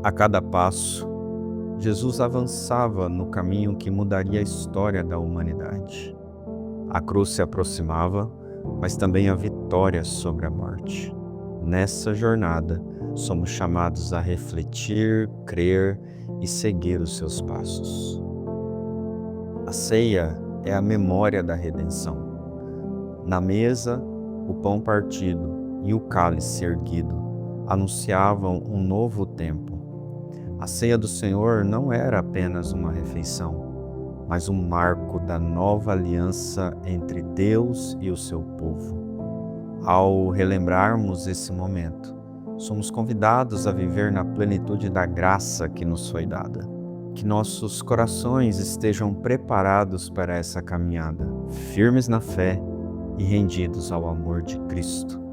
A cada passo, Jesus avançava no caminho que mudaria a história da humanidade. A cruz se aproximava, mas também a vitória sobre a morte. Nessa jornada, somos chamados a refletir, crer e seguir os seus passos. A ceia é a memória da redenção. Na mesa, o pão partido e o cálice erguido anunciavam um novo tempo. A ceia do Senhor não era apenas uma refeição, mas um marco da nova aliança entre Deus e o seu povo. Ao relembrarmos esse momento, somos convidados a viver na plenitude da graça que nos foi dada. Que nossos corações estejam preparados para essa caminhada, firmes na fé e rendidos ao amor de Cristo.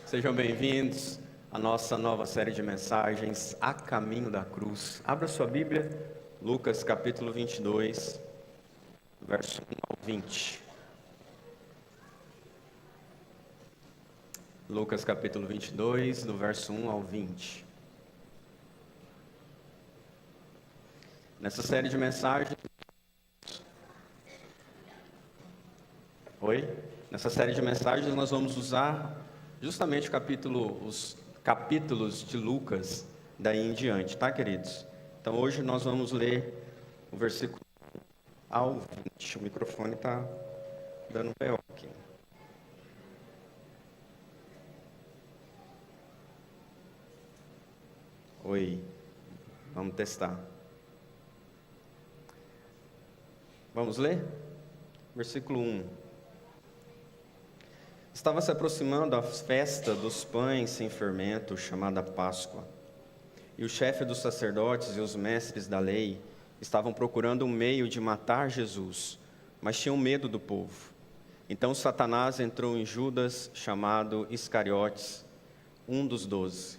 Sejam bem-vindos à nossa nova série de mensagens, A Caminho da Cruz. Abra sua Bíblia, Lucas capítulo 22, verso 1 ao 20. Lucas capítulo 22, do verso 1 ao 20. Nessa série de mensagens... Nessa série de mensagens nós vamos usar justamente os capítulos de Lucas daí em diante, tá, queridos? Então hoje nós vamos ler o versículo ao 20. O microfone está dando um B.O. aqui. Oi, vamos testar. Vamos ler? Versículo 1. Estava se aproximando a festa dos pães sem fermento, chamada Páscoa. E o chefe dos sacerdotes e os mestres da lei estavam procurando um meio de matar Jesus, mas tinham medo do povo. Então Satanás entrou em Judas, chamado Iscariotes, um dos 12.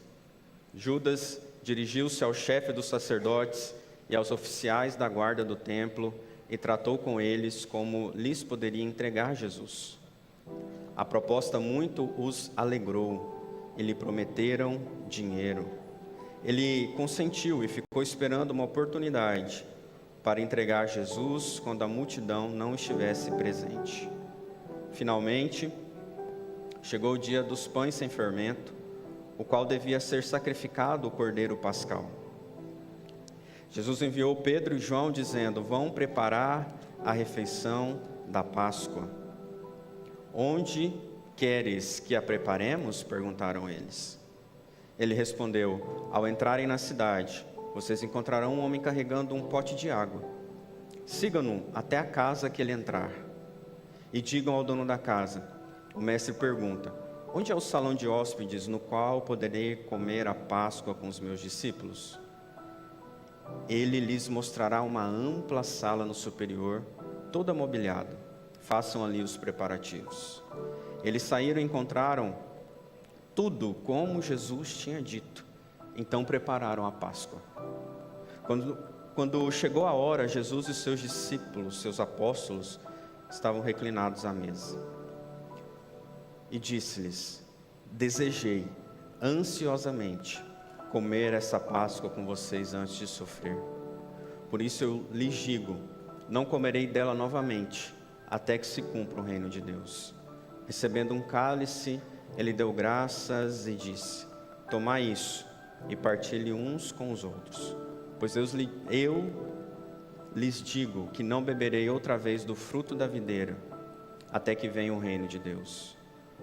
Judas dirigiu-se ao chefe dos sacerdotes e aos oficiais da guarda do templo e tratou com eles como lhes poderia entregar Jesus. A proposta muito os alegrou e lhe prometeram dinheiro. Ele consentiu e ficou esperando uma oportunidade para entregar Jesus quando a multidão não estivesse presente. Finalmente, chegou o dia dos pães sem fermento, o qual devia ser sacrificado o cordeiro pascal. Jesus enviou Pedro e João dizendo: vão preparar a refeição da Páscoa. Onde queres que a preparemos? Perguntaram eles. Ele respondeu: ao entrarem na cidade, vocês encontrarão um homem carregando um pote de água. Sigam-no até a casa que ele entrar. E digam ao dono da casa: o mestre pergunta: onde é o salão de hóspedes no qual poderei comer a Páscoa com os meus discípulos? Ele lhes mostrará uma ampla sala no superior, toda mobiliada. Façam ali os preparativos. Eles saíram e encontraram tudo como Jesus tinha dito. Então prepararam a Páscoa. Quando chegou a hora, Jesus e seus discípulos, seus apóstolos, estavam reclinados à mesa. E disse-lhes: desejei ansiosamente comer essa Páscoa com vocês antes de sofrer. Por isso eu lhes digo: não comerei dela novamente, até que se cumpra o reino de Deus. Recebendo um cálice, ele deu graças e disse: tomai isso e partilhe uns com os outros, pois eu lhes digo que não beberei outra vez do fruto da videira, até que venha o reino de Deus.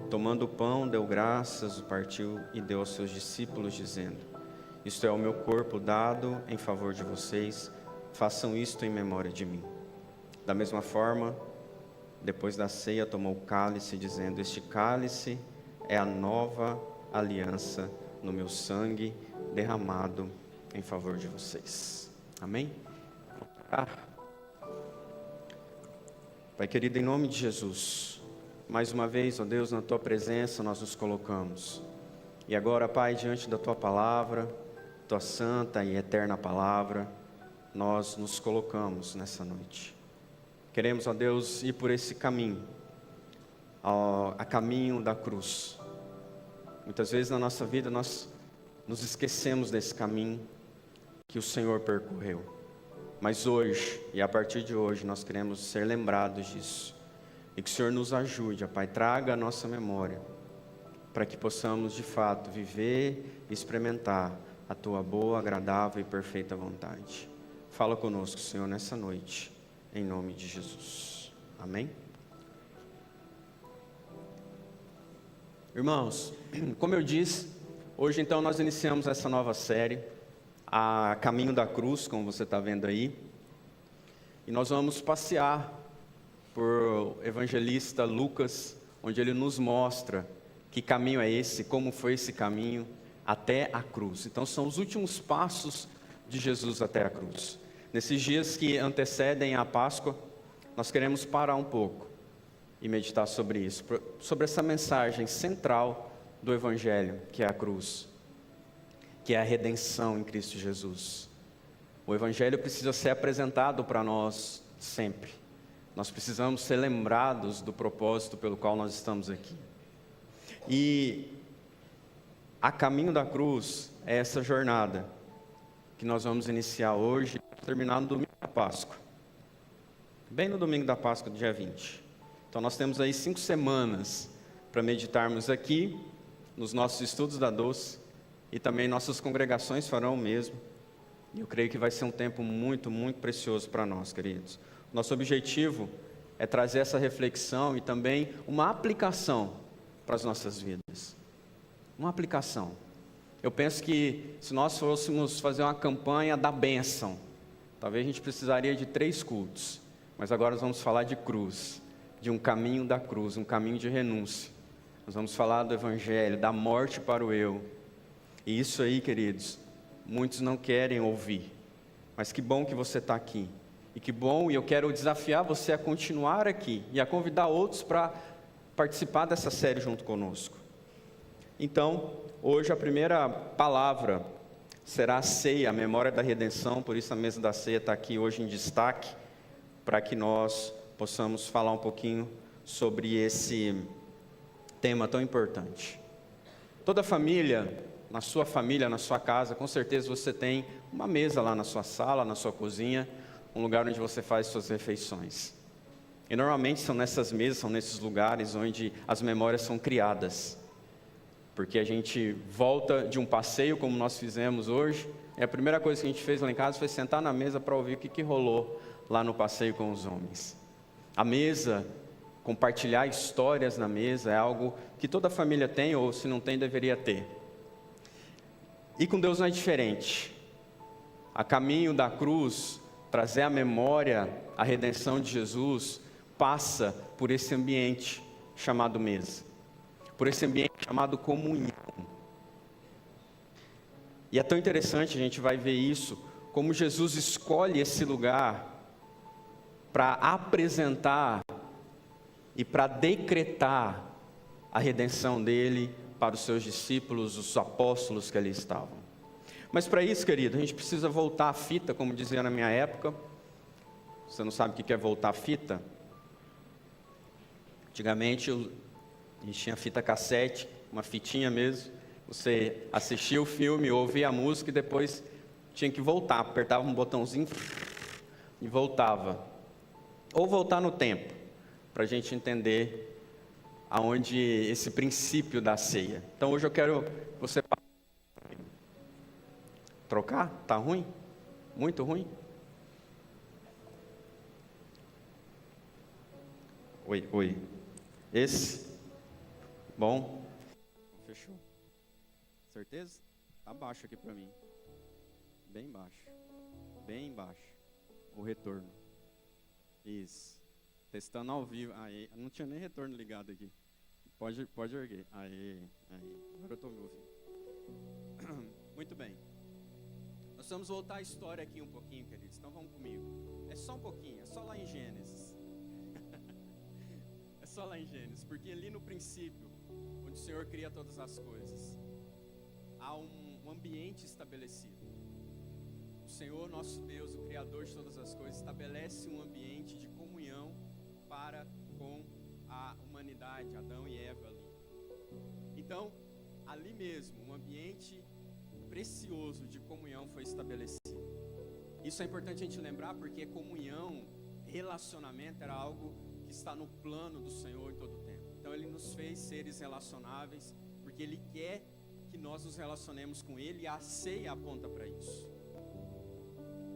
Tomando o pão, deu graças, o partiu e deu aos seus discípulos, dizendo: isto é o meu corpo dado em favor de vocês, façam isto em memória de mim. Da mesma forma, depois da ceia, tomou o cálice, dizendo: este cálice é a nova aliança no meu sangue, derramado em favor de vocês. Amém? Pai querido, em nome de Jesus, mais uma vez, ó Deus, na Tua presença nós nos colocamos. E agora, Pai, diante da Tua palavra, Tua santa e eterna palavra, nós nos colocamos nessa noite. Queremos, ó Deus, ir por esse caminho, a caminho da cruz. Muitas vezes na nossa vida nós nos esquecemos desse caminho que o Senhor percorreu. Mas hoje, e a partir de hoje, nós queremos ser lembrados disso. E que o Senhor nos ajude, ó Pai, traga a nossa memória, para que possamos de fato viver e experimentar a Tua boa, agradável e perfeita vontade. Fala conosco, Senhor, nessa noite, em nome de Jesus. Amém? Irmãos, como eu disse, hoje então nós iniciamos essa nova série, a Caminho da Cruz, como você está vendo aí. E nós vamos passear por evangelista Lucas, onde ele nos mostra que caminho é esse, como foi esse caminho até a cruz. Então são os últimos passos de Jesus até a cruz. Nesses dias que antecedem a Páscoa, nós queremos parar um pouco e meditar sobre isso, sobre essa mensagem central do Evangelho, que é a cruz, que é a redenção em Cristo Jesus. O Evangelho precisa ser apresentado para nós sempre. Nós precisamos ser lembrados do propósito pelo qual nós estamos aqui. E a caminho da cruz é essa jornada que nós vamos iniciar hoje, terminar no domingo da Páscoa. Bem no domingo da Páscoa, dia 20. Então nós temos aí 5 semanas para meditarmos aqui, nos nossos estudos da Doce, e também nossas congregações farão o mesmo. E eu creio que vai ser um tempo muito, muito precioso para nós, queridos. Nosso objetivo é trazer essa reflexão e também uma aplicação para as nossas vidas. Uma aplicação. Eu penso que se nós fôssemos fazer uma campanha da bênção, talvez a gente precisaria de 3 cultos. Mas agora nós vamos falar de cruz, de um caminho da cruz, um caminho de renúncia. Nós vamos falar do Evangelho, da morte para o eu. E isso aí, queridos, muitos não querem ouvir. Mas que bom que você está aqui. E que bom, e eu quero desafiar você a continuar aqui e a convidar outros para participar dessa série junto conosco. Então, hoje a primeira palavra será a ceia, a memória da redenção, por isso a mesa da ceia está aqui hoje em destaque, para que nós possamos falar um pouquinho sobre esse tema tão importante. Toda família, na sua casa, com certeza você tem uma mesa lá na sua sala, na sua cozinha, um lugar onde você faz suas refeições. E normalmente são nessas mesas, são nesses lugares onde as memórias são criadas. Porque a gente volta de um passeio, como nós fizemos hoje, e a primeira coisa que a gente fez lá em casa foi sentar na mesa para ouvir o que rolou lá no passeio com os homens. A mesa, compartilhar histórias na mesa, é algo que toda família tem, ou se não tem, deveria ter. E com Deus não é diferente. A caminho da cruz, trazer à memória a redenção de Jesus, passa por esse ambiente chamado mesa, por esse ambiente chamado comunhão. E é tão interessante, a gente vai ver isso, como Jesus escolhe esse lugar para apresentar e para decretar a redenção dele para os seus discípulos, os apóstolos que ali estavam. Mas para isso, querido, a gente precisa voltar a fita, como dizia na minha época. Você não sabe o que é voltar a fita? Antigamente a gente tinha fita cassete, uma fitinha mesmo. Você assistia o filme, ouvia a música e depois tinha que voltar. Apertava um botãozinho e voltava. Ou voltar no tempo, para a gente entender aonde esse princípio da ceia. Então hoje eu quero que você... Trocar? Tá ruim? Muito ruim? Oi. Esse? Bom? Fechou? Certeza? Tá baixo aqui para mim. Bem baixo. Bem baixo. O retorno. Isso. Testando ao vivo. Aí, não tinha nem retorno ligado aqui. Pode erguer. Aí. Agora eu estou me ouvindo. Muito bem. Nós vamos voltar a história aqui um pouquinho, queridos. Então vamos comigo. É só um pouquinho, é só lá em Gênesis. É só lá em Gênesis, porque ali no princípio, onde o Senhor cria todas as coisas, há um ambiente estabelecido. O Senhor, nosso Deus, o Criador de todas as coisas, estabelece um ambiente de comunhão humanidade, Adão e Eva ali. Então, ali mesmo, um ambiente precioso de comunhão foi estabelecido. Isso é importante a gente lembrar, porque comunhão, relacionamento era algo que está no plano do Senhor em todo o tempo. Então Ele nos fez seres relacionáveis, porque Ele quer que nós nos relacionemos com Ele, e a ceia aponta para isso.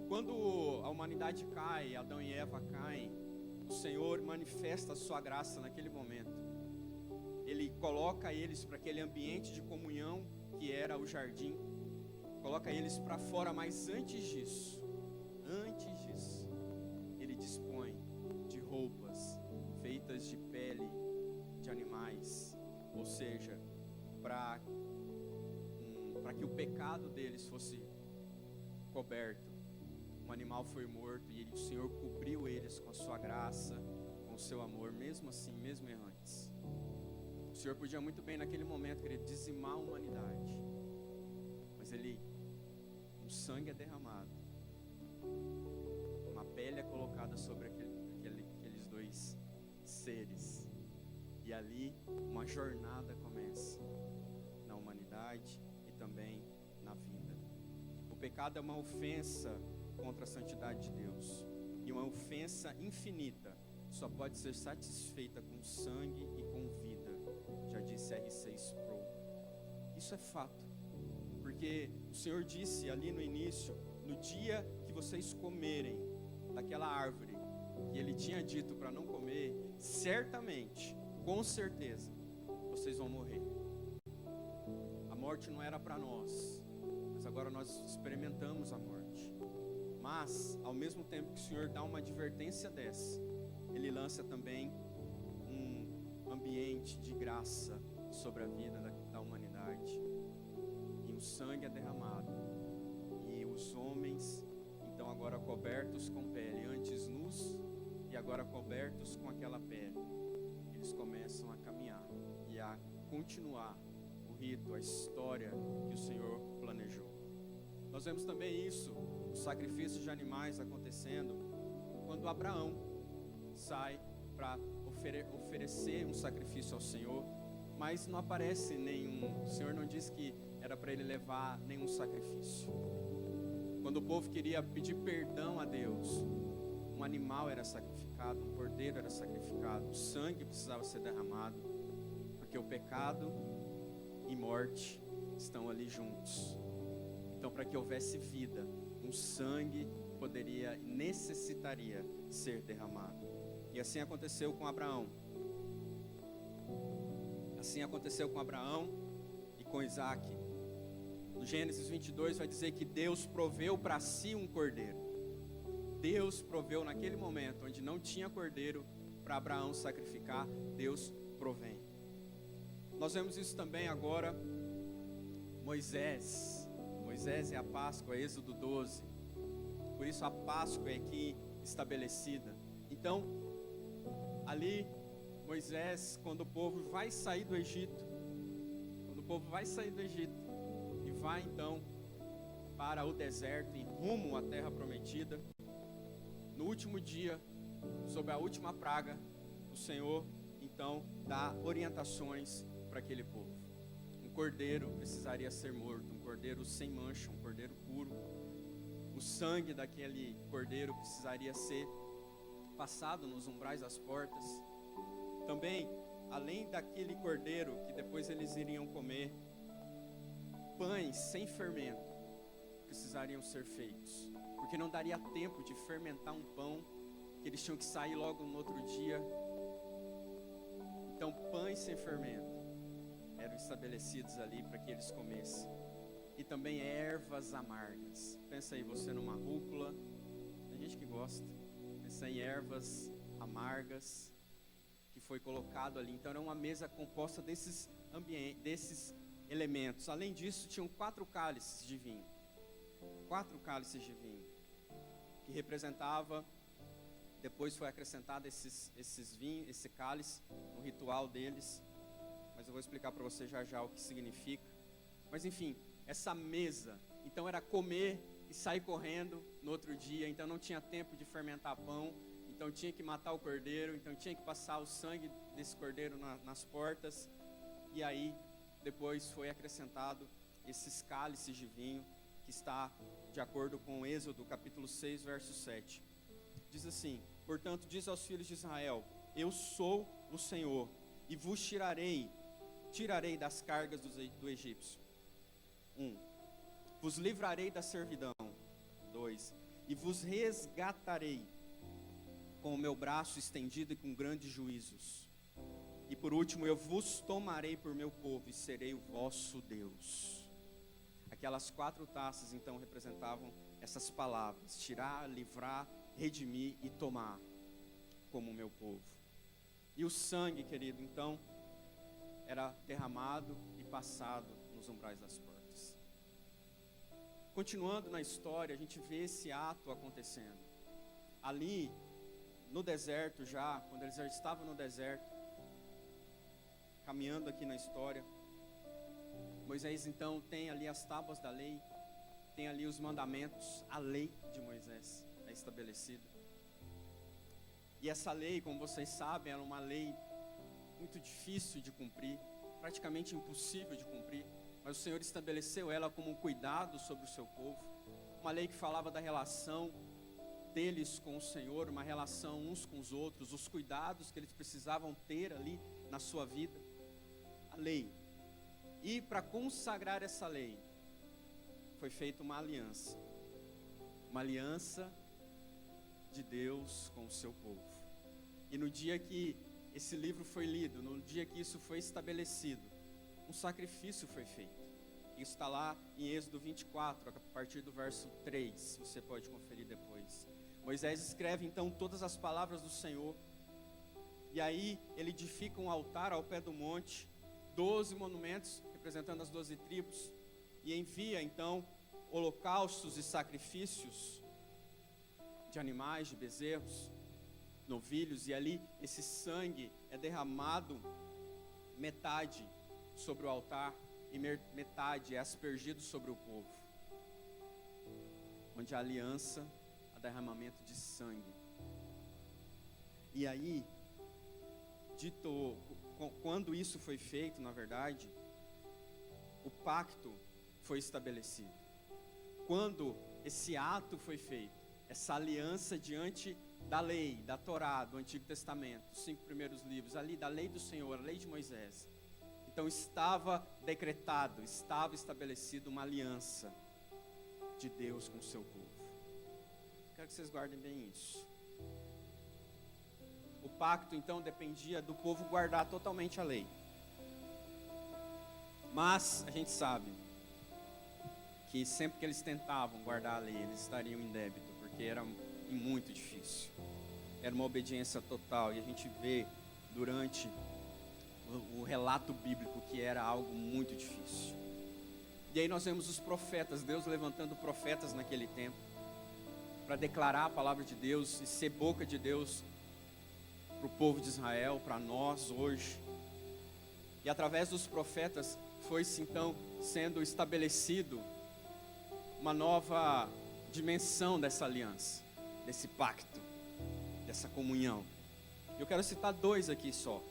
Quando a humanidade cai, Adão e Eva caem, o Senhor manifesta a sua graça naquele momento. Ele coloca eles para aquele ambiente de comunhão que era o jardim, coloca eles para fora, mas antes disso, Ele dispõe de roupas feitas de pele de animais, ou seja, para que o pecado deles fosse coberto. Um animal foi morto e o Senhor cobriu eles com a sua graça, com o seu amor, mesmo assim, mesmo errantes. O Senhor podia muito bem naquele momento querer dizimar a humanidade, mas um sangue é derramado, uma pele é colocada sobre aqueles dois seres, e ali uma jornada começa na humanidade e também na vida. O pecado é uma ofensa contra a santidade de Deus, e uma ofensa infinita só pode ser satisfeita com sangue e com vida, já disse R6 Pro. Isso é fato, porque o Senhor disse ali no início: no dia que vocês comerem daquela árvore que Ele tinha dito para não comer, certamente, com certeza, vocês vão morrer. A morte não era para nós, mas agora nós experimentamos a morte. Mas, ao mesmo tempo que o Senhor dá uma advertência dessa, Ele lança também um ambiente de graça sobre a vida da humanidade. E o sangue é derramado. E os homens, então agora cobertos com pele, antes nus e agora cobertos com aquela pele, eles começam a caminhar e a continuar o rito, a história que o Senhor planejou. Nós vemos também isso, os sacrifícios de animais acontecendo, quando Abraão sai para oferecer um sacrifício ao Senhor, mas não aparece nenhum, o Senhor não disse que era para ele levar nenhum sacrifício. Quando o povo queria pedir perdão a Deus, um animal era sacrificado, um cordeiro era sacrificado, o sangue precisava ser derramado, porque o pecado e morte estão ali juntos. Então, para que houvesse vida, um sangue necessitaria ser derramado. E assim aconteceu com Abraão. Assim aconteceu com Abraão e com Isaac. No Gênesis 22 vai dizer que Deus proveu para si um cordeiro. Deus proveu naquele momento onde não tinha cordeiro para Abraão sacrificar, Deus provém. Nós vemos isso também agora. Moisés é a Páscoa, Êxodo 12. Por isso a Páscoa é aqui estabelecida. Então, ali, Moisés, quando o povo vai sair do Egito, e vai então para o deserto, em rumo à terra prometida, no último dia, sob a última praga, o Senhor então dá orientações para aquele povo. Um cordeiro precisaria ser morto, um cordeiro sem mancha, um cordeiro puro. O sangue daquele cordeiro precisaria ser passado nos umbrais das portas. Também, além daquele cordeiro que depois eles iriam comer, pães sem fermento precisariam ser feitos, porque não daria tempo de fermentar um pão, que eles tinham que sair logo no outro dia. Então, pães sem fermento eram estabelecidos ali para que eles comessem. E também ervas amargas. Pensa aí, você numa rúcula, tem gente que gosta. Pensa em ervas amargas que foi colocado ali. Então era uma mesa composta desses elementos. Além disso, tinham 4 cálices de vinho. 4 cálices de vinho, que representava, depois foi acrescentado esse cálice no ritual deles, mas eu vou explicar para você já o que significa. Mas enfim, essa mesa, então era comer e sair correndo no outro dia, então não tinha tempo de fermentar pão, Então tinha que matar o cordeiro, então tinha que passar o sangue desse cordeiro nas portas. E aí depois foi acrescentado esses cálices de vinho, que está de acordo com Êxodo capítulo 6, verso 7. Diz assim: portanto diz aos filhos de Israel: eu sou o Senhor, e vos tirarei das cargas do egípcio. 1. Vos livrarei da servidão. 2. E vos resgatarei com o meu braço estendido e com grandes juízos. E por último, eu vos tomarei por meu povo e serei o vosso Deus. Aquelas 4 taças então representavam essas palavras: tirar, livrar, redimir e tomar como meu povo. E o sangue, querido, então era derramado e passado nos umbrais das portas. Continuando na história, a gente vê esse ato acontecendo. Ali no deserto já, quando eles já estavam no deserto, caminhando aqui na história, Moisés então tem ali as tábuas da lei, tem ali os mandamentos, a lei de Moisés é estabelecida. E essa lei, como vocês sabem, era uma lei muito difícil de cumprir, praticamente impossível de cumprir, mas o Senhor estabeleceu ela como um cuidado sobre o seu povo, uma lei que falava da relação deles com o Senhor, uma relação uns com os outros, os cuidados que eles precisavam ter ali na sua vida, a lei. E para consagrar essa lei, foi feita uma aliança de Deus com o seu povo. E no dia que esse livro foi lido, no dia que isso foi estabelecido, um sacrifício foi feito. Isso está lá em Êxodo 24, a partir do verso 3, você pode conferir depois. Moisés escreve então todas as palavras do Senhor, e aí ele edifica um altar ao pé do monte, 12 monumentos representando as 12 tribos, e envia então holocaustos e sacrifícios de animais, de bezerros, novilhos, e ali esse sangue é derramado metade sobre o altar e metade é aspergido sobre o povo, onde a aliança, a derramamento de sangue. E aí, quando isso foi feito, na verdade, o pacto foi estabelecido. Quando esse ato foi feito, essa aliança diante da lei, da Torá, do Antigo Testamento, os 5 primeiros livros, ali da lei do Senhor, a lei de Moisés. Então estava decretado, estava estabelecida uma aliança de Deus com o seu povo. Quero que vocês guardem bem isso. O pacto então dependia do povo guardar totalmente a lei. Mas a gente sabe que sempre que eles tentavam guardar a lei, eles estariam em débito, porque era muito difícil. Era uma obediência total, e a gente vê durante o relato bíblico que era algo muito difícil. E aí nós vemos os profetas, Deus levantando profetas naquele tempo, para declarar a palavra de Deus e ser boca de Deus para o povo de Israel, para nós hoje. E através dos profetas foi-se então sendo estabelecido uma nova dimensão dessa aliança, desse pacto, dessa comunhão. Eu quero citar 2 aqui só.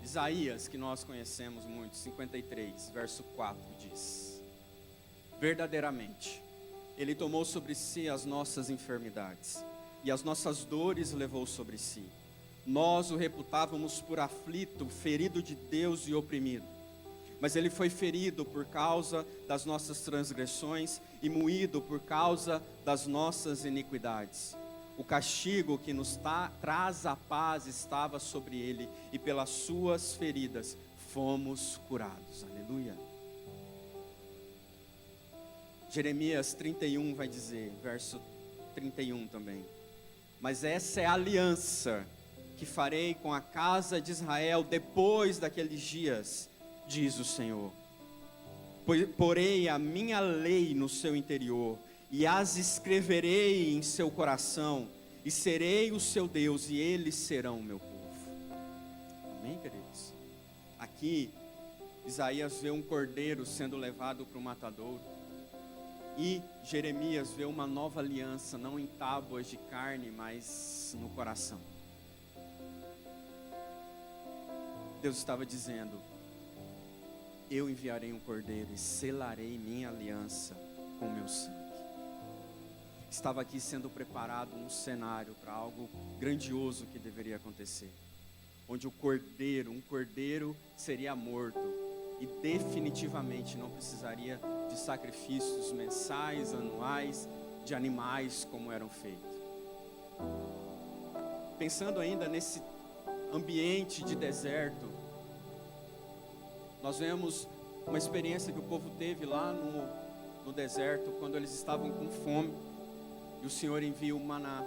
Isaías, que nós conhecemos muito, 53, verso 4 diz: verdadeiramente, Ele tomou sobre si as nossas enfermidades, e as nossas dores levou sobre si. Nós o reputávamos por aflito, ferido de Deus e oprimido. Mas Ele foi ferido por causa das nossas transgressões e moído por causa das nossas iniquidades. O castigo que nos traz a paz estava sobre Ele, e pelas suas feridas fomos curados. Aleluia. Jeremias 31 vai dizer, verso 31 também: mas essa é a aliança que farei com a casa de Israel depois daqueles dias, diz o Senhor. Porei a minha lei no seu interior, e as escreverei em seu coração, e serei o seu Deus, e eles serão o meu povo. Amém, queridos? Aqui, Isaías vê um cordeiro sendo levado para o matadouro, E Jeremias vê uma nova aliança, não em tábuas de carne, mas no coração. Deus estava dizendo: eu enviarei um cordeiro e selarei minha aliança com meu sangue. Estava aqui sendo preparado um cenário para algo grandioso que deveria acontecer, onde um cordeiro seria morto e definitivamente não precisaria de sacrifícios mensais, anuais, de animais como eram feitos. Pensando ainda nesse ambiente de deserto, nós vemos uma experiência que o povo teve lá no deserto, quando eles estavam com fome, e o Senhor envia o maná,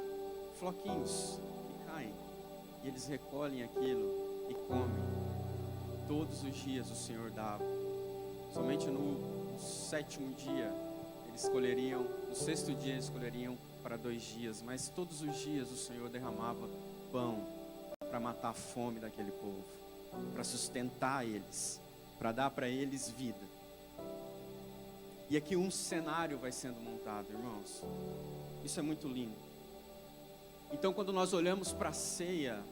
floquinhos que caem, e eles recolhem aquilo e comem. Todos os dias o Senhor dava. Somente no sétimo dia eles escolheriam, no sexto dia eles escolheriam para 2 dias, mas todos os dias o Senhor derramava pão para matar a fome daquele povo, para sustentar eles, para dar para eles vida. E aqui um cenário vai sendo montado, irmãos. Isso é muito lindo. Então, quando nós olhamos para a ceia,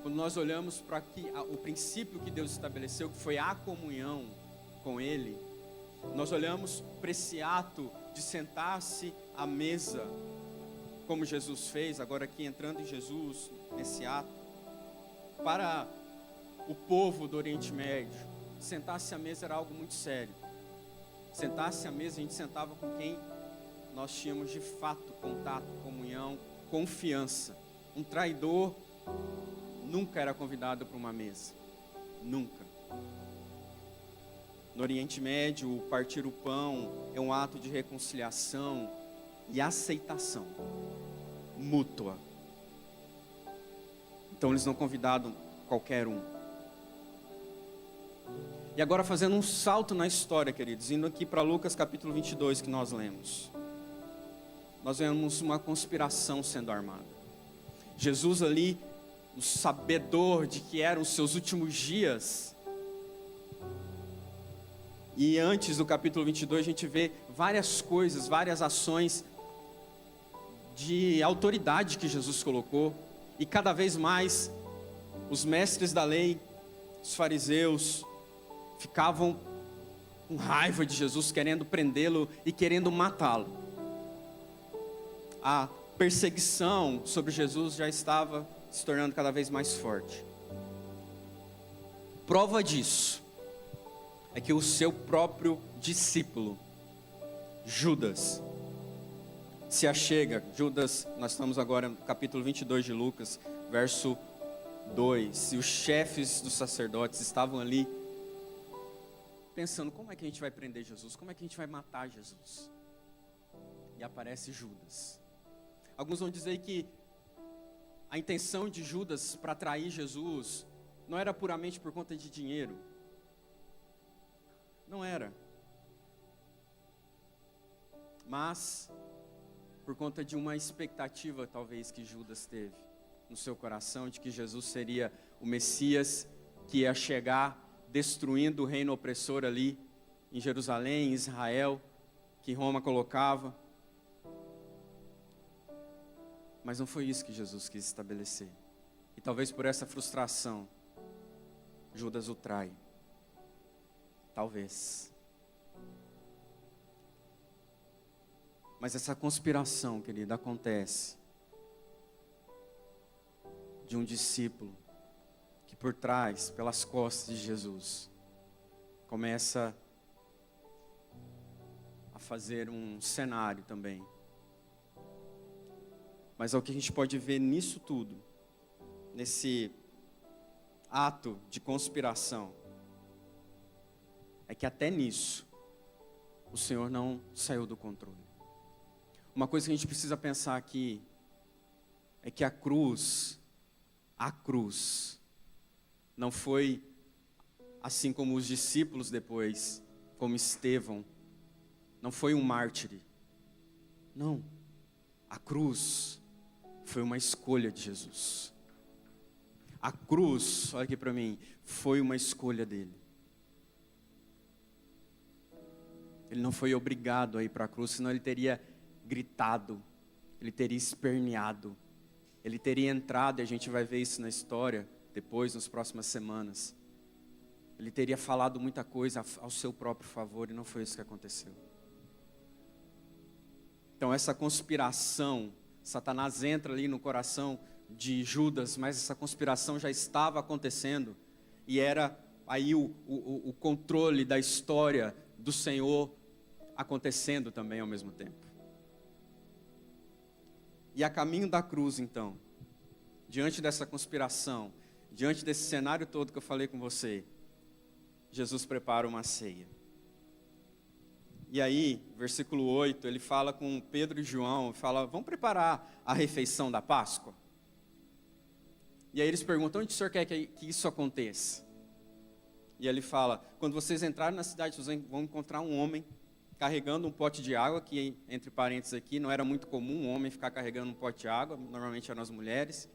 quando nós olhamos para o princípio que Deus estabeleceu, que foi a comunhão com Ele, nós olhamos para esse ato de sentar-se à mesa, como Jesus fez, agora aqui entrando em Jesus, nesse ato, para o povo do Oriente Médio, sentar-se à mesa era algo muito sério. Sentar-se à mesa, a gente sentava com quem nós tínhamos de fato contato, comunhão, confiança. Um traidor nunca era convidado para uma mesa, nunca. No Oriente Médio, partir o pão é um ato de reconciliação e aceitação mútua. Então eles não convidaram qualquer um. E agora fazendo um salto na história, queridos, indo aqui para Lucas capítulo 22 que nós lemos. Nós vemos uma conspiração sendo armada. Jesus ali, o sabedor de que eram os seus últimos dias. E antes do capítulo 22 a gente vê várias coisas, várias ações de autoridade que Jesus colocou. E cada vez mais os mestres da lei, os fariseus, ficavam com raiva de Jesus, querendo prendê-lo e querendo matá-lo. A perseguição sobre Jesus já estava se tornando cada vez mais forte. Prova disso é que o seu próprio discípulo, Judas, se achega. Judas, nós estamos agora no capítulo 22 de Lucas, verso 2. E os chefes dos sacerdotes estavam ali pensando: como é que a gente vai prender Jesus? Como é que a gente vai matar Jesus? E aparece Judas. Alguns vão dizer que a intenção de Judas para trair Jesus não era puramente por conta de dinheiro. Não era. Mas por conta de uma expectativa talvez que Judas teve no seu coração, de que Jesus seria o Messias que ia chegar destruindo o reino opressor ali em Jerusalém, em Israel, que Roma colocava. Mas não foi isso que Jesus quis estabelecer. E talvez por essa frustração, Judas o trai. Talvez. Mas essa conspiração, querida, acontece de um discípulo que por trás, pelas costas de Jesus, começa a fazer um cenário também. Mas é o que a gente pode ver nisso tudo, nesse ato de conspiração, é que até nisso, o Senhor não saiu do controle. Uma coisa que a gente precisa pensar aqui, é que a cruz, não foi assim como os discípulos depois, como Estevão, não foi um mártir. Não, a cruz foi uma escolha de Jesus. A cruz, olha aqui para mim, foi uma escolha dele. Ele não foi obrigado a ir para a cruz, senão ele teria gritado, ele teria esperneado, ele teria entrado, e a gente vai ver isso na história depois, nas próximas semanas. Ele teria falado muita coisa ao seu próprio favor, e não foi isso que aconteceu. Então essa conspiração, Satanás entra ali no coração de Judas, mas essa conspiração já estava acontecendo, e era aí o controle da história do Senhor acontecendo também ao mesmo tempo. E a caminho da cruz, então, diante dessa conspiração, diante desse cenário todo que eu falei com você, Jesus prepara uma ceia. E aí, versículo 8, ele fala com Pedro e João, fala, vamos preparar a refeição da Páscoa? E aí eles perguntam, onde o senhor quer que isso aconteça? E ele fala, quando vocês entrarem na cidade, vocês vão encontrar um homem carregando um pote de água, que entre parênteses aqui, não era muito comum um homem ficar carregando um pote de água, normalmente eram as mulheres,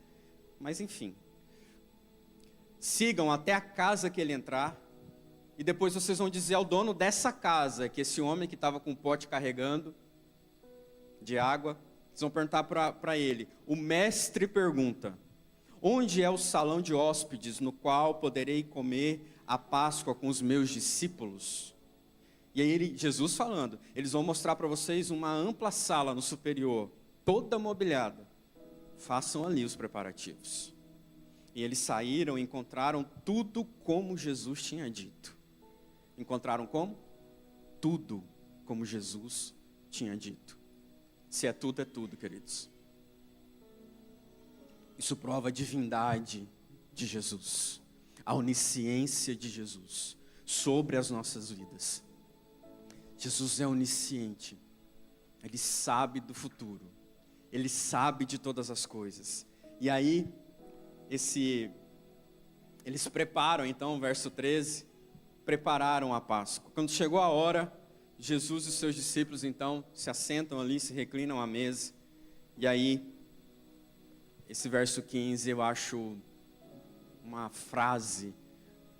mas enfim. Sigam até a casa que ele entrar, e depois vocês vão dizer ao dono dessa casa, que esse homem que estava com o pote carregando de água, vocês vão perguntar para ele, o mestre pergunta, onde é o salão de hóspedes no qual poderei comer a Páscoa com os meus discípulos? E aí Jesus falando, eles vão mostrar para vocês uma ampla sala no superior, toda mobiliada. Façam ali os preparativos. E eles saíram e encontraram tudo como Jesus tinha dito. Encontraram como? Tudo como Jesus tinha dito. Se é tudo, queridos. Isso prova a divindade de Jesus, a onisciência de Jesus sobre as nossas vidas. Jesus é onisciente, Ele sabe do futuro, Ele sabe de todas as coisas. E aí, eles preparam, então, verso 13, prepararam a Páscoa. Quando chegou a hora, Jesus e os seus discípulos, então, se assentam ali, se reclinam à mesa. E aí, esse verso 15, eu acho uma frase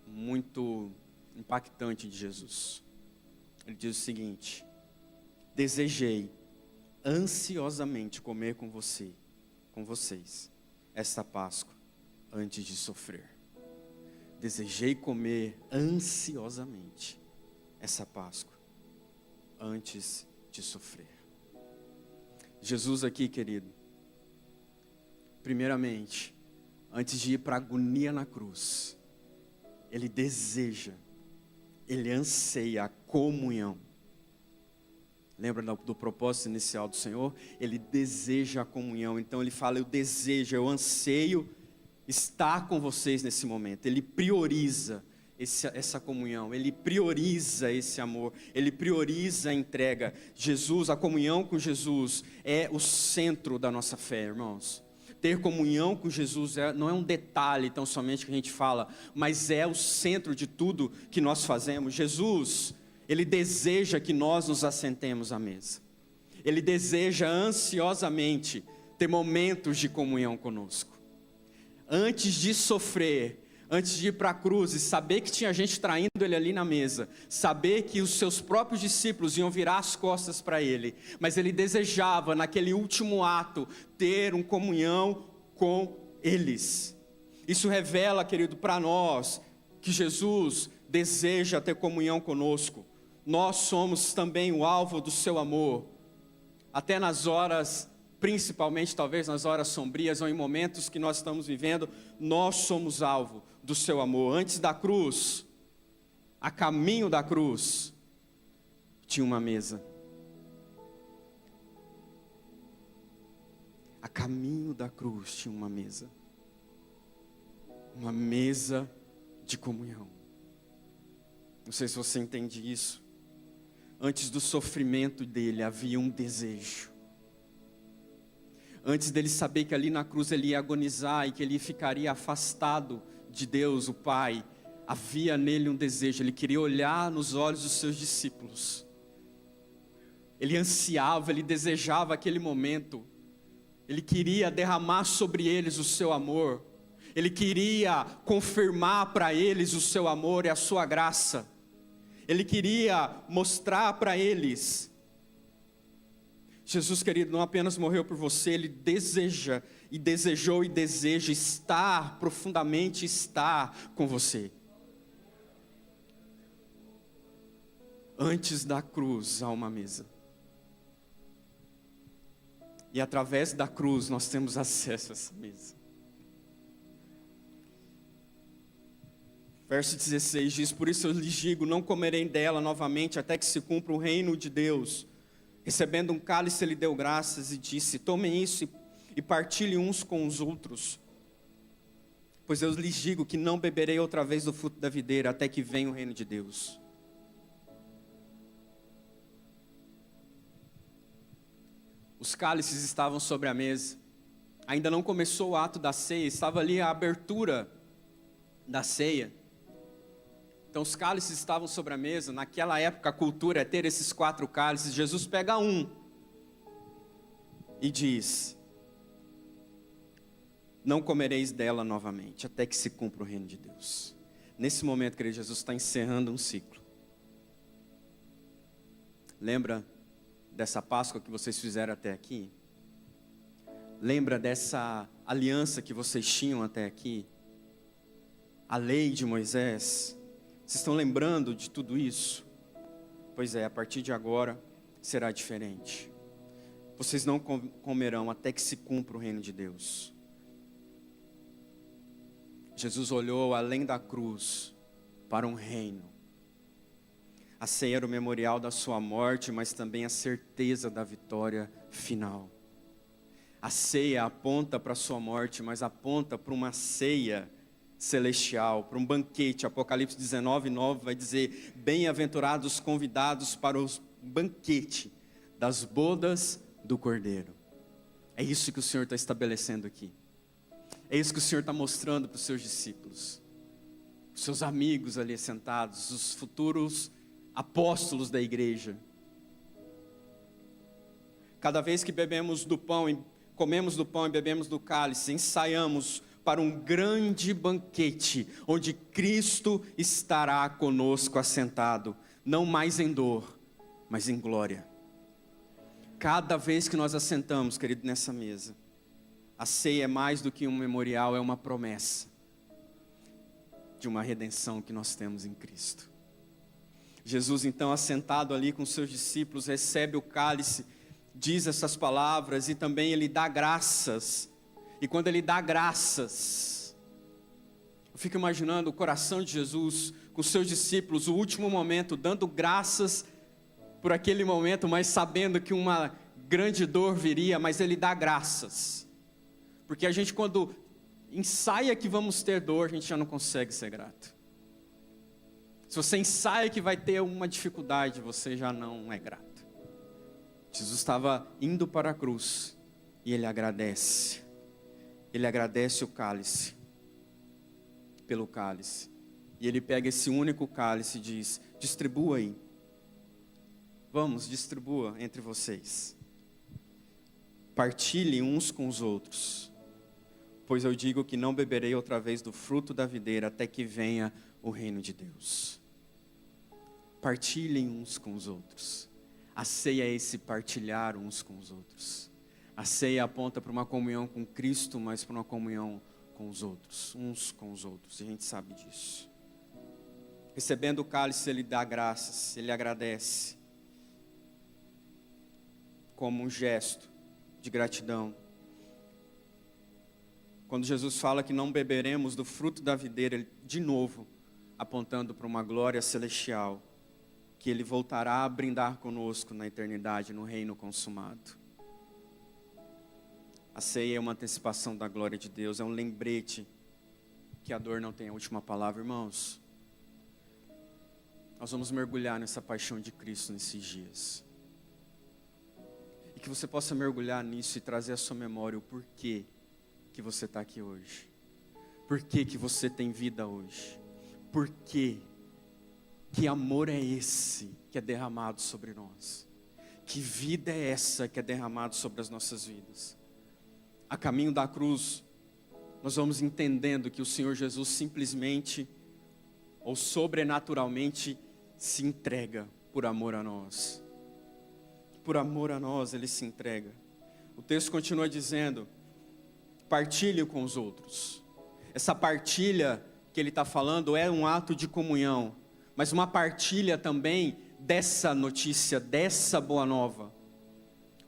muito impactante de Jesus. Ele diz o seguinte, desejei ansiosamente comer com vocês, esta Páscoa, antes de sofrer. Desejei comer ansiosamente essa Páscoa, antes de sofrer. Jesus aqui, querido, primeiramente, antes de ir para a agonia na cruz, Ele deseja, Ele anseia a comunhão. Lembra do propósito inicial do Senhor? Ele deseja a comunhão. Então Ele fala, eu desejo, eu anseio estar com vocês nesse momento. Ele prioriza essa comunhão. Ele prioriza esse amor. Ele prioriza a entrega. Jesus, a comunhão com Jesus é o centro da nossa fé, irmãos. Ter comunhão com Jesus não é um detalhe tão somente que a gente fala, mas é o centro de tudo que nós fazemos. Jesus, Ele deseja que nós nos assentemos à mesa. Ele deseja ansiosamente ter momentos de comunhão conosco. Antes de sofrer, antes de ir para a cruz e saber que tinha gente traindo Ele ali na mesa, saber que os seus próprios discípulos iam virar as costas para Ele, mas Ele desejava naquele último ato ter uma comunhão com eles. Isso revela, querido, para nós que Jesus deseja ter comunhão conosco. Nós somos também o alvo do seu amor, até nas horas, principalmente talvez nas horas sombrias ou em momentos que nós estamos vivendo, nós somos alvo do seu amor. Antes da cruz, a caminho da cruz, tinha uma mesa. A caminho da cruz tinha uma mesa. Uma mesa de comunhão. Não sei se você entende isso. Antes do sofrimento dele havia um desejo. Antes dele saber que ali na cruz ele ia agonizar e que ele ficaria afastado de Deus, o Pai, havia nele um desejo. Ele queria olhar nos olhos dos seus discípulos. Ele ansiava, ele desejava aquele momento. Ele queria derramar sobre eles o seu amor. Ele queria confirmar para eles o seu amor e a sua graça. Ele queria mostrar para eles. Jesus, querido, não apenas morreu por você, Ele deseja e desejou e deseja estar, profundamente estar com você. Antes da cruz há uma mesa. E através da cruz nós temos acesso a essa mesa. Verso 16 diz: por isso eu lhes digo, não comerei dela novamente, até que se cumpra o reino de Deus. Recebendo um cálice, ele deu graças e disse: tomem isso e partilhem uns com os outros. Pois eu lhes digo que não beberei outra vez do fruto da videira, até que venha o reino de Deus. Os cálices estavam sobre a mesa. Ainda não começou o ato da ceia, estava ali a abertura da ceia. Então os cálices estavam sobre a mesa. Naquela época a cultura é ter esses 4 cálices. Jesus pega um e diz: não comereis dela novamente, até que se cumpra o reino de Deus. Nesse momento, querido, Jesus está encerrando um ciclo. Lembra dessa Páscoa que vocês fizeram até aqui? Lembra dessa aliança que vocês tinham até aqui? A lei de Moisés? Vocês estão lembrando de tudo isso? Pois é, a partir de agora será diferente. Vocês não comerão até que se cumpra o reino de Deus. Jesus olhou além da cruz para um reino. A ceia era o memorial da sua morte, mas também a certeza da vitória final. A ceia aponta para a sua morte, mas aponta para uma ceia celestial, para um banquete. Apocalipse 19:9 vai dizer: bem-aventurados os convidados para o banquete das bodas do Cordeiro. É isso que o Senhor está estabelecendo aqui. É isso que o Senhor está mostrando para os seus discípulos, os seus amigos ali sentados, os futuros apóstolos da igreja. Cada vez que bebemos do pão e comemos do pão e bebemos do cálice, ensaiamos para um grande banquete, onde Cristo estará conosco assentado, não mais em dor, mas em glória. Cada vez que nós assentamos, querido, nessa mesa, a ceia é mais do que um memorial, é uma promessa de uma redenção que nós temos em Cristo. Jesus, então, assentado ali com seus discípulos, recebe o cálice, diz essas palavras e também ele dá graças. E quando ele dá graças, eu fico imaginando o coração de Jesus com seus discípulos, o último momento, dando graças por aquele momento, mas sabendo que uma grande dor viria, mas ele dá graças. Porque a gente, quando ensaia que vamos ter dor, a gente já não consegue ser grato. Se você ensaia que vai ter uma dificuldade, você já não é grato. Jesus estava indo para a cruz e ele agradece. Ele agradece o cálice, pelo cálice. E ele pega esse único cálice e diz: distribua aí. Vamos, distribua entre vocês. Partilhem uns com os outros. Pois eu digo que não beberei outra vez do fruto da videira até que venha o reino de Deus. Partilhem uns com os outros. A ceia é esse partilhar uns com os outros. A ceia aponta para uma comunhão com Cristo, mas para uma comunhão com os outros, uns com os outros, e a gente sabe disso. Recebendo o cálice, ele dá graças, ele agradece, como um gesto de gratidão. Quando Jesus fala que não beberemos do fruto da videira, ele, de novo, apontando para uma glória celestial, que ele voltará a brindar conosco na eternidade, no reino consumado. A ceia é uma antecipação da glória de Deus, é um lembrete que a dor não tem a última palavra, irmãos. Nós vamos mergulhar nessa paixão de Cristo nesses dias. E que você possa mergulhar nisso e trazer à sua memória o porquê que você está aqui hoje. Por que você tem vida hoje? Por quê? Que amor é esse que é derramado sobre nós? Que vida é essa que é derramada sobre as nossas vidas? A caminho da cruz, nós vamos entendendo que o Senhor Jesus simplesmente ou sobrenaturalmente se entrega por amor a nós. Por amor a nós, Ele se entrega. O texto continua dizendo, partilhe com os outros. Essa partilha que ele está falando é um ato de comunhão, mas uma partilha também dessa notícia, dessa boa nova.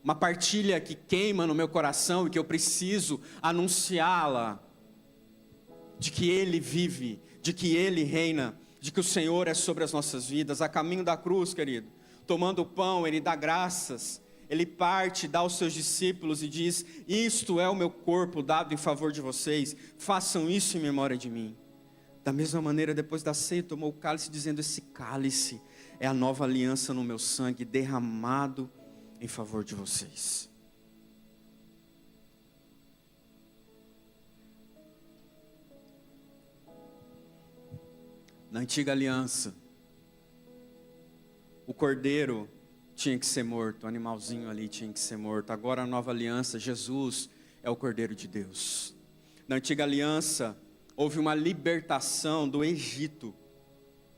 Uma partilha que queima no meu coração e que eu preciso anunciá-la, de que Ele vive, de que Ele reina, de que o Senhor é sobre as nossas vidas. A caminho da cruz, querido, tomando o pão, Ele dá graças, Ele parte, dá aos seus discípulos e diz, isto é o meu corpo dado em favor de vocês, façam isso em memória de mim. Da mesma maneira, depois da ceia, tomou o cálice dizendo, esse cálice é a nova aliança no meu sangue, derramado em favor de vocês. Na antiga aliança, o cordeiro tinha que ser morto, o animalzinho ali tinha que ser morto. Agora a nova aliança, Jesus é o Cordeiro de Deus. Na antiga aliança, houve uma libertação do Egito,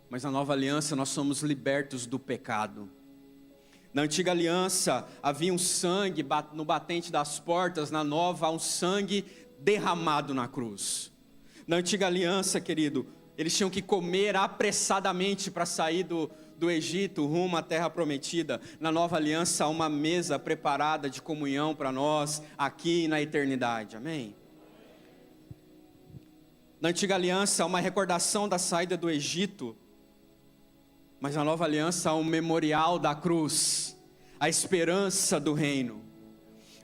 mas na nova aliança nós somos libertos do pecado. Na antiga aliança havia um sangue no batente das portas, na nova há um sangue derramado na cruz. Na antiga aliança, querido, eles tinham que comer apressadamente para sair do Egito rumo à terra prometida. Na nova aliança há uma mesa preparada de comunhão para nós aqui na eternidade, amém? Na antiga aliança há uma recordação da saída do Egito, mas na nova aliança há um memorial da cruz, a esperança do reino.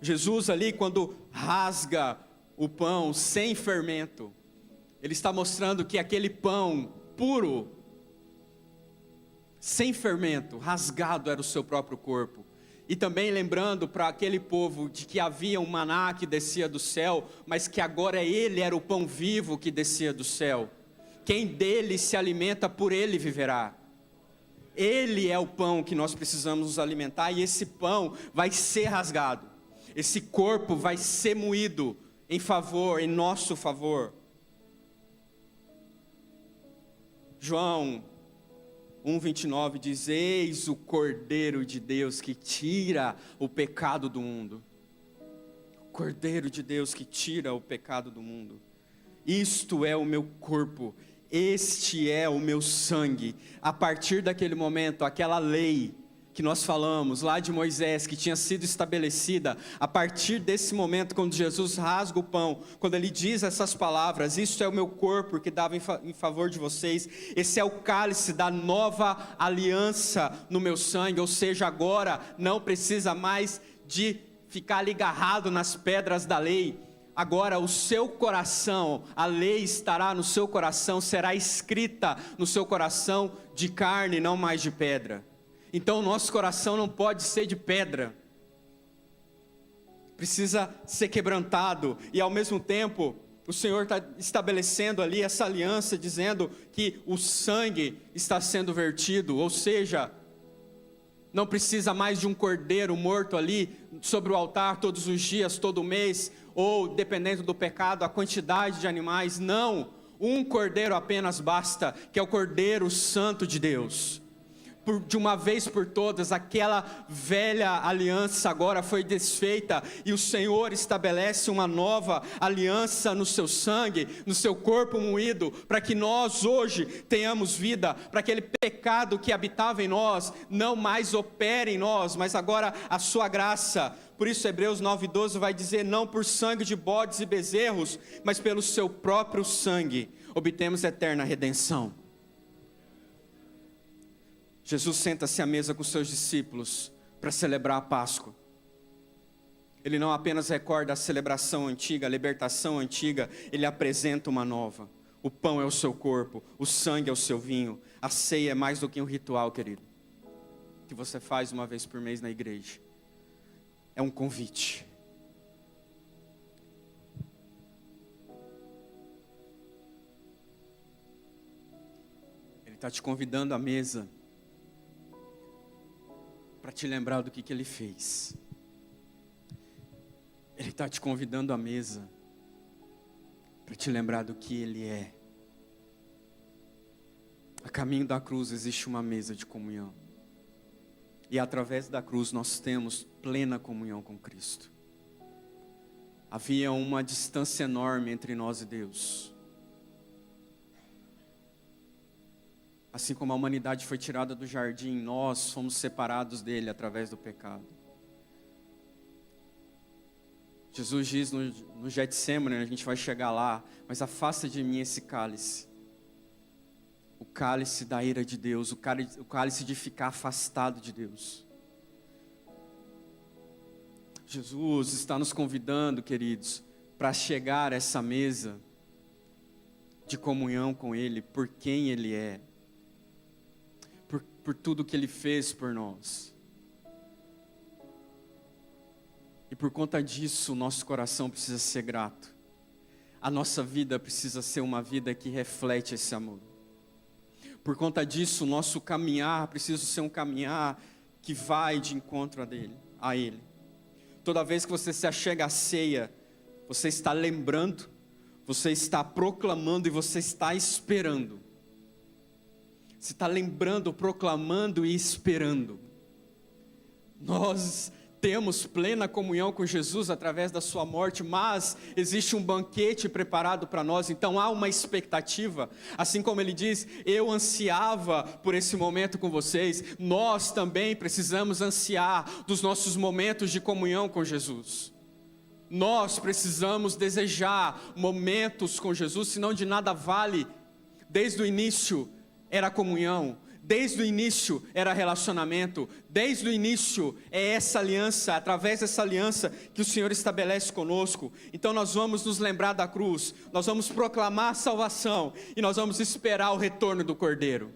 Jesus ali, quando rasga o pão sem fermento, Ele está mostrando que aquele pão puro, sem fermento, rasgado era o seu próprio corpo. E também lembrando para aquele povo de que havia um maná que descia do céu, mas que agora Ele era o pão vivo que descia do céu. Quem dele se alimenta, por Ele viverá. Ele é o pão que nós precisamos nos alimentar, e esse pão vai ser rasgado. Esse corpo vai ser moído em nosso favor. João 1:29 diz, eis o Cordeiro de Deus que tira o pecado do mundo. O Cordeiro de Deus que tira o pecado do mundo. Isto é o meu corpo, este é o meu sangue. A partir daquele momento, aquela lei que nós falamos lá de Moisés, que tinha sido estabelecida, a partir desse momento, quando Jesus rasga o pão, quando Ele diz essas palavras, isto é o meu corpo que dava em favor de vocês, esse é o cálice da nova aliança no meu sangue, ou seja, agora não precisa mais de ficar ali agarrado nas pedras da lei. Agora o seu coração, a lei estará no seu coração, será escrita no seu coração de carne, não mais de pedra. Então o nosso coração não pode ser de pedra, precisa ser quebrantado, e ao mesmo tempo o Senhor está estabelecendo ali essa aliança, dizendo que o sangue está sendo vertido, ou seja, não precisa mais de um cordeiro morto ali sobre o altar todos os dias, todo mês, ou dependendo do pecado, a quantidade de animais. Não, um cordeiro apenas basta, que é o Cordeiro Santo de Deus. De uma vez por todas, aquela velha aliança agora foi desfeita, e o Senhor estabelece uma nova aliança no seu sangue, no seu corpo moído, para que nós hoje tenhamos vida, para aquele pecado que habitava em nós, não mais opere em nós, mas agora a sua graça. Por isso Hebreus 9:12 vai dizer, não por sangue de bodes e bezerros, mas pelo seu próprio sangue, obtemos eterna redenção. Jesus senta-se à mesa com seus discípulos para celebrar a Páscoa. Ele não apenas recorda a celebração antiga, a libertação antiga, ele apresenta uma nova. O pão é o seu corpo, o sangue é o seu vinho. A ceia é mais do que um ritual, querido, que você faz uma vez por mês na igreja. É um convite. Ele está te convidando à mesa para te lembrar do que Ele fez. Ele está te convidando à mesa para te lembrar do que Ele é. caminho da cruz existe uma mesa de comunhão. E através da cruz nós temos plena comunhão com Cristo. Havia uma distância enorme entre nós e Deus. Assim como a humanidade foi tirada do jardim, nós fomos separados dele através do pecado. Jesus diz no Getsemane, a gente vai chegar lá, mas afasta de mim esse cálice. O cálice da ira de Deus, o cálice de ficar afastado de Deus. Jesus está nos convidando, queridos, para chegar a essa mesa de comunhão com Ele, por quem Ele é, por tudo que Ele fez por nós. E por conta disso, o nosso coração precisa ser grato. A nossa vida precisa ser uma vida que reflete esse amor. Por conta disso, o nosso caminhar precisa ser um caminhar que vai de encontro a Ele. Toda vez que você se achega à ceia, você está lembrando, você está proclamando e você está esperando. Você está lembrando, proclamando e esperando. Nós temos plena comunhão com Jesus através da sua morte, mas existe um banquete preparado para nós, então há uma expectativa. Assim como ele diz, eu ansiava por esse momento com vocês, nós também precisamos ansiar dos nossos momentos de comunhão com Jesus. Nós precisamos desejar momentos com Jesus, senão de nada vale. Desde o início era comunhão, desde o início era relacionamento, desde o início é essa aliança, através dessa aliança que o Senhor estabelece conosco. Então nós vamos nos lembrar da cruz, nós vamos proclamar a salvação e nós vamos esperar o retorno do Cordeiro.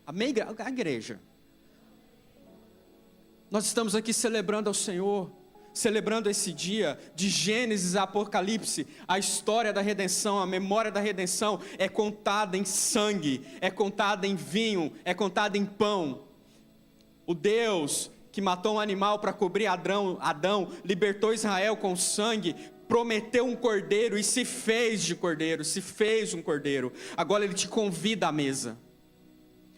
Amém, a igreja? Nós estamos aqui celebrando ao Senhor, celebrando esse dia, de Gênesis a Apocalipse, a história da redenção, a memória da redenção é contada em sangue, é contada em vinho, é contada em pão. O Deus que matou um animal para cobrir Adão, libertou Israel com sangue, prometeu um cordeiro e se fez de cordeiro, se fez um cordeiro. Agora Ele te convida à mesa.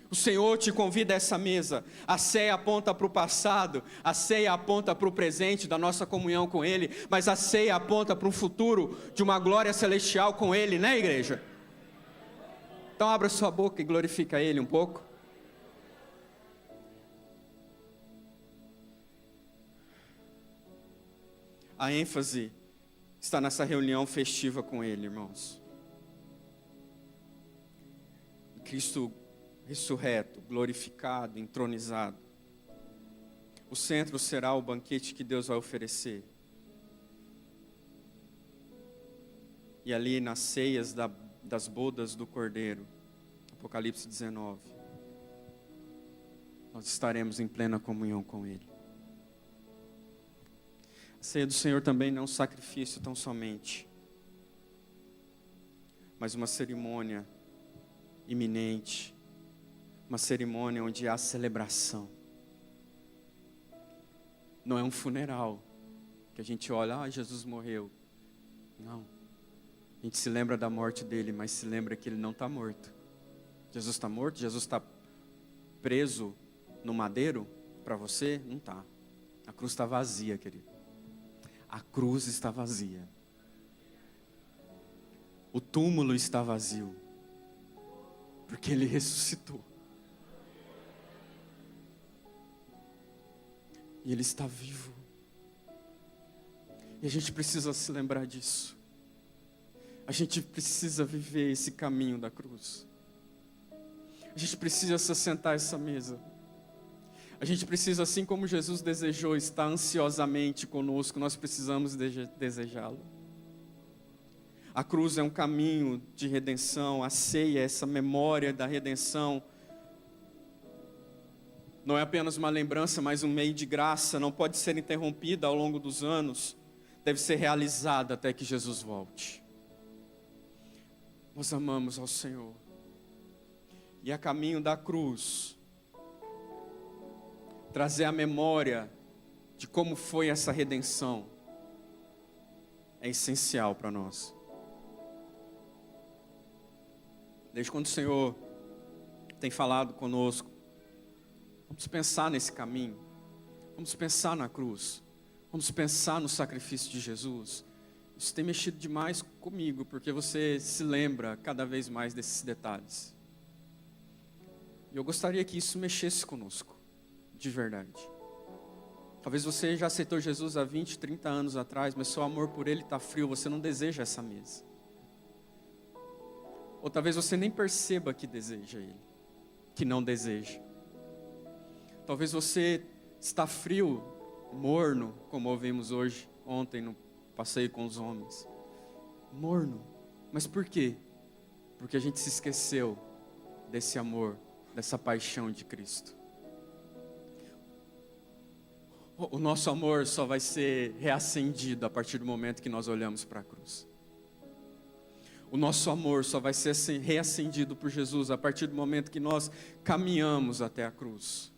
O Senhor te convida a essa mesa. A ceia aponta para o passado, a ceia aponta para o presente da nossa comunhão com Ele, mas a ceia aponta para um futuro de uma glória celestial com Ele, né, igreja? Então abra sua boca e glorifica Ele um pouco. A ênfase está nessa reunião festiva com Ele, irmãos. Cristo ressurreto, glorificado, entronizado. O centro será o banquete que Deus vai oferecer. E ali nas ceias das bodas do Cordeiro, Apocalipse 19, nós estaremos em plena comunhão com Ele. A ceia do Senhor também não é um sacrifício tão somente, mas uma cerimônia iminente, uma cerimônia onde há celebração. Não é um funeral, que a gente olha, Jesus morreu. Não, a gente se lembra da morte dele, mas se lembra que ele não está morto. Jesus está morto? Jesus está preso no madeiro para você? Não está. A cruz está vazia, querido. A cruz está vazia. O túmulo está vazio, porque ele ressuscitou. E Ele está vivo. E a gente precisa se lembrar disso. A gente precisa viver esse caminho da cruz. A gente precisa se assentar a essa mesa. A gente precisa, assim como Jesus desejou estar ansiosamente conosco, nós precisamos desejá-lo. A cruz é um caminho de redenção, a ceia é essa memória da redenção. Não é apenas uma lembrança, mas um meio de graça, não pode ser interrompida ao longo dos anos, deve ser realizada até que Jesus volte. Nós amamos ao Senhor. E a caminho da cruz, trazer a memória de como foi essa redenção, é essencial para nós. Desde quando o Senhor tem falado conosco. Vamos pensar nesse caminho. Vamos pensar na cruz. Vamos pensar no sacrifício de Jesus. Isso tem mexido demais comigo, porque você se lembra cada vez mais desses detalhes. E eu gostaria que isso mexesse conosco, de verdade. Talvez você já aceitou Jesus há 20, 30 anos atrás, mas seu amor por Ele está frio, você não deseja essa mesa. Ou talvez você nem perceba que deseja Ele, que não deseja. Talvez você está frio, morno, como ouvimos ontem no passeio com os homens. Morno. Mas por quê? Porque a gente se esqueceu desse amor, dessa paixão de Cristo. O nosso amor só vai ser reacendido a partir do momento que nós olhamos para a cruz. O nosso amor só vai ser reacendido por Jesus a partir do momento que nós caminhamos até a cruz.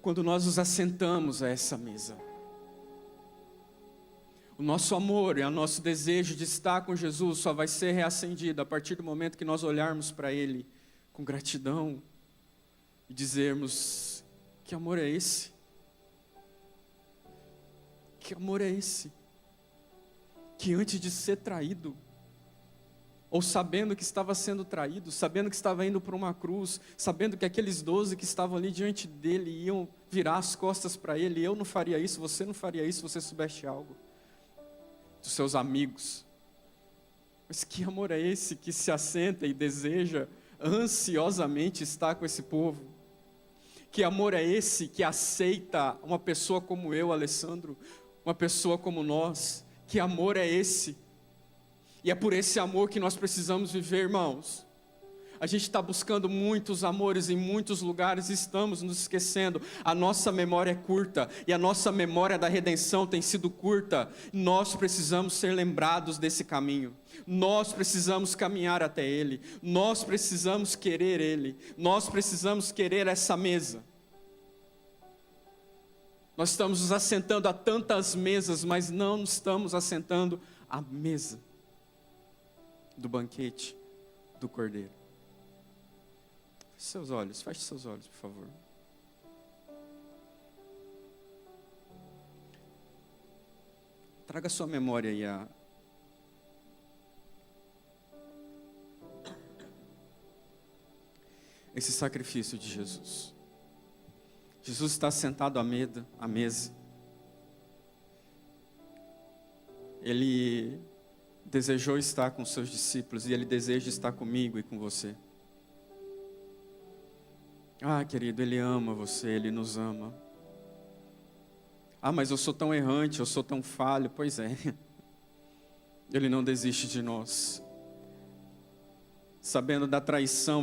Quando nós nos assentamos a essa mesa. O nosso amor e o nosso desejo de estar com Jesus só vai ser reacendido a partir do momento que nós olharmos para Ele com gratidão e dizermos: que amor é esse? Que amor é esse? Que antes de ser traído, ou sabendo que estava sendo traído, sabendo que estava indo para uma cruz, sabendo que aqueles 12 que estavam ali diante dele iam virar as costas para ele, eu não faria isso, você não faria isso, se você soubesse algo dos seus amigos. Mas que amor é esse que se assenta e deseja ansiosamente estar com esse povo? Que amor é esse que aceita uma pessoa como eu, Alessandro, uma pessoa como nós? Que amor é esse? E é por esse amor que nós precisamos viver, irmãos. A gente está buscando muitos amores em muitos lugares e estamos nos esquecendo. A nossa memória é curta e a nossa memória da redenção tem sido curta. Nós precisamos ser lembrados desse caminho. Nós precisamos caminhar até Ele. Nós precisamos querer Ele. Nós precisamos querer essa mesa. Nós estamos nos assentando a tantas mesas, mas não estamos assentando à mesa do banquete do Cordeiro. Feche seus olhos, por favor. Traga a sua memória aí esse sacrifício de Jesus. Jesus está sentado à mesa. Ele desejou estar com seus discípulos e Ele deseja estar comigo e com você. Ah, querido, Ele ama você, Ele nos ama. Ah, mas eu sou tão errante, eu sou tão falho. Pois é, Ele não desiste de nós. Sabendo da traição,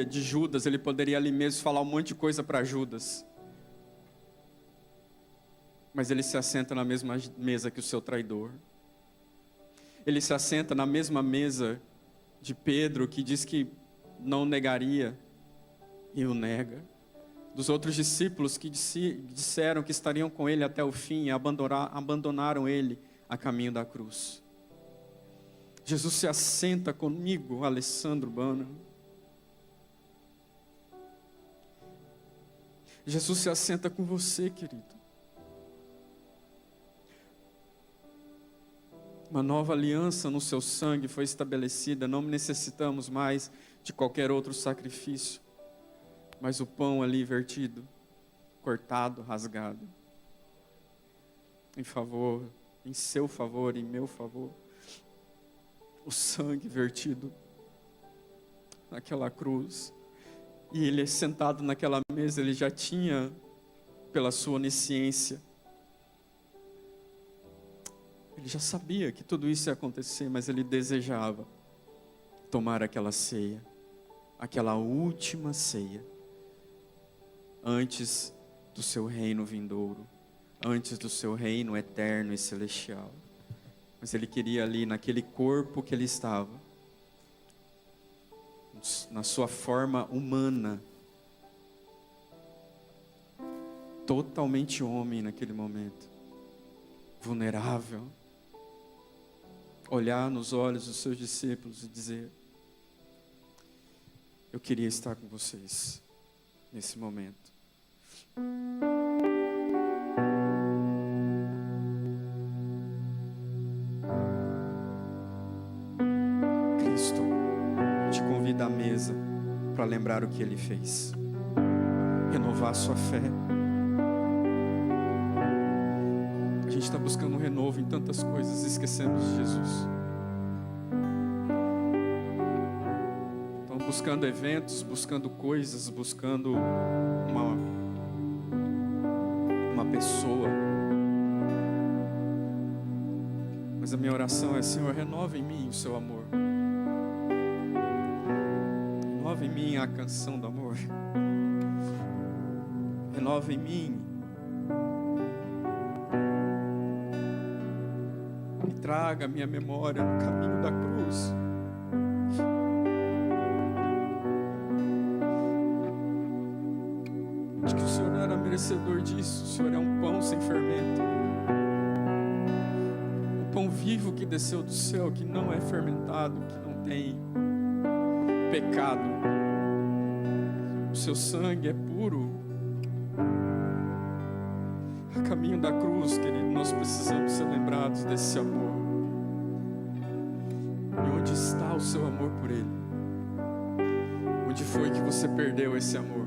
de Judas, Ele poderia ali mesmo falar um monte de coisa para Judas. Mas Ele se assenta na mesma mesa que o seu traidor. Ele se assenta na mesma mesa de Pedro, que diz que não negaria e o nega. Dos outros discípulos que disseram que estariam com Ele até o fim e abandonaram Ele a caminho da cruz. Jesus se assenta comigo, Alessandro Bana. Jesus se assenta com você, querido. Uma nova aliança no seu sangue foi estabelecida. Não necessitamos mais de qualquer outro sacrifício. Mas o pão ali vertido, cortado, rasgado. Em seu favor, em meu favor. O sangue vertido naquela cruz. E Ele sentado naquela mesa, Ele já tinha, pela sua onisciência, Ele já sabia que tudo isso ia acontecer, mas Ele desejava tomar aquela ceia, aquela última ceia, antes do seu reino vindouro, antes do seu reino eterno e celestial. Mas Ele queria ali, naquele corpo que Ele estava, na sua forma humana, totalmente homem naquele momento, vulnerável, olhar nos olhos dos seus discípulos e dizer: Eu queria estar com vocês nesse momento. Cristo te convida à mesa para lembrar o que Ele fez, renovar a sua fé. A gente está buscando um renovo em tantas coisas, esquecemos de Jesus. Estamos buscando eventos, buscando coisas, buscando uma pessoa. Mas a minha oração é: Senhor, renova em mim o seu amor. Renova em mim a canção do amor. Renova em mim. Me traga a minha memória no caminho da cruz. De que o Senhor não era merecedor disso. O Senhor é um pão sem fermento. Um pão vivo que desceu do céu, que não é fermentado, que não tem pecado. O seu sangue é puro. A caminho da cruz, querido, nós precisamos ser lembrados desse amor. E onde está o seu amor por Ele? Onde foi que você perdeu esse amor?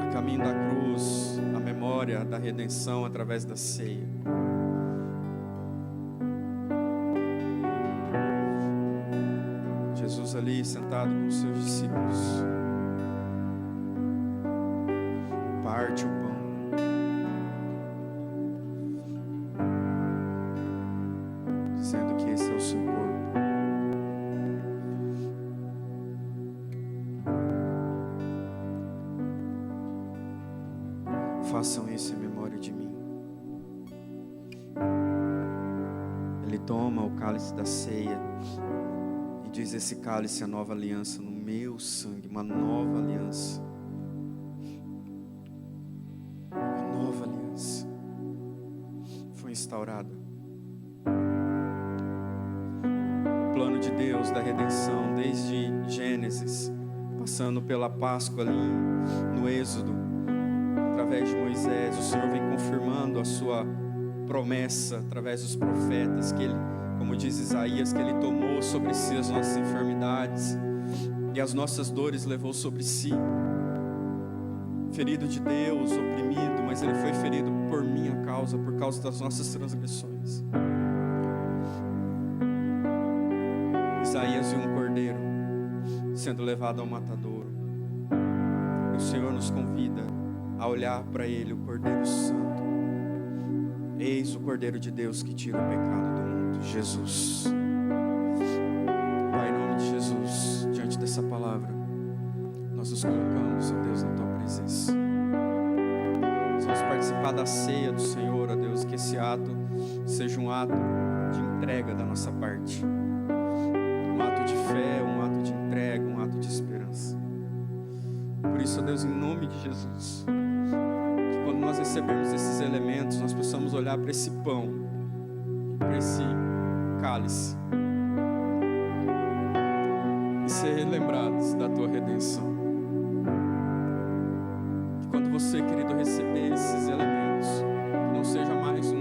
A caminho da cruz, a memória da redenção através da ceia. Jesus ali sentado com os seus discípulos, parte o pão, dizendo que esse é o seu corpo. Façam isso em memória de mim. Ele toma o cálice da ceia e diz: esse cálice é a nova aliança no meu sangue, uma nova aliança. Foi instaurada. O plano de Deus da redenção, desde Gênesis, passando pela Páscoa ali no Êxodo, através de Moisés, o Senhor vem confirmando a sua promessa através dos profetas, que Ele, como diz Isaías, que Ele tomou sobre si as nossas enfermidades e as nossas dores levou sobre si. Ferido de Deus, oprimido, mas Ele foi ferido por minha causa, por causa das nossas transgressões. Isaías viu um cordeiro sendo levado ao matadouro. E o Senhor nos convida a olhar para Ele, o Cordeiro Santo. Eis o Cordeiro de Deus que tira o pecado do mundo, Jesus. Pai, em nome de Jesus, diante dessa palavra, nós nos colocamos, ó Deus, na Tua presença. Vamos participar da ceia do Senhor, ó Deus, que esse ato seja um ato de entrega da nossa parte. Um ato de fé, um ato de entrega, um ato de esperança. Por isso, ó Deus, em nome de Jesus, que quando nós recebermos esses elementos, nós possamos olhar para esse pão, para esse cálice, e ser lembrados da Tua redenção. Que quando você, querido, receber esses elementos, não seja mais um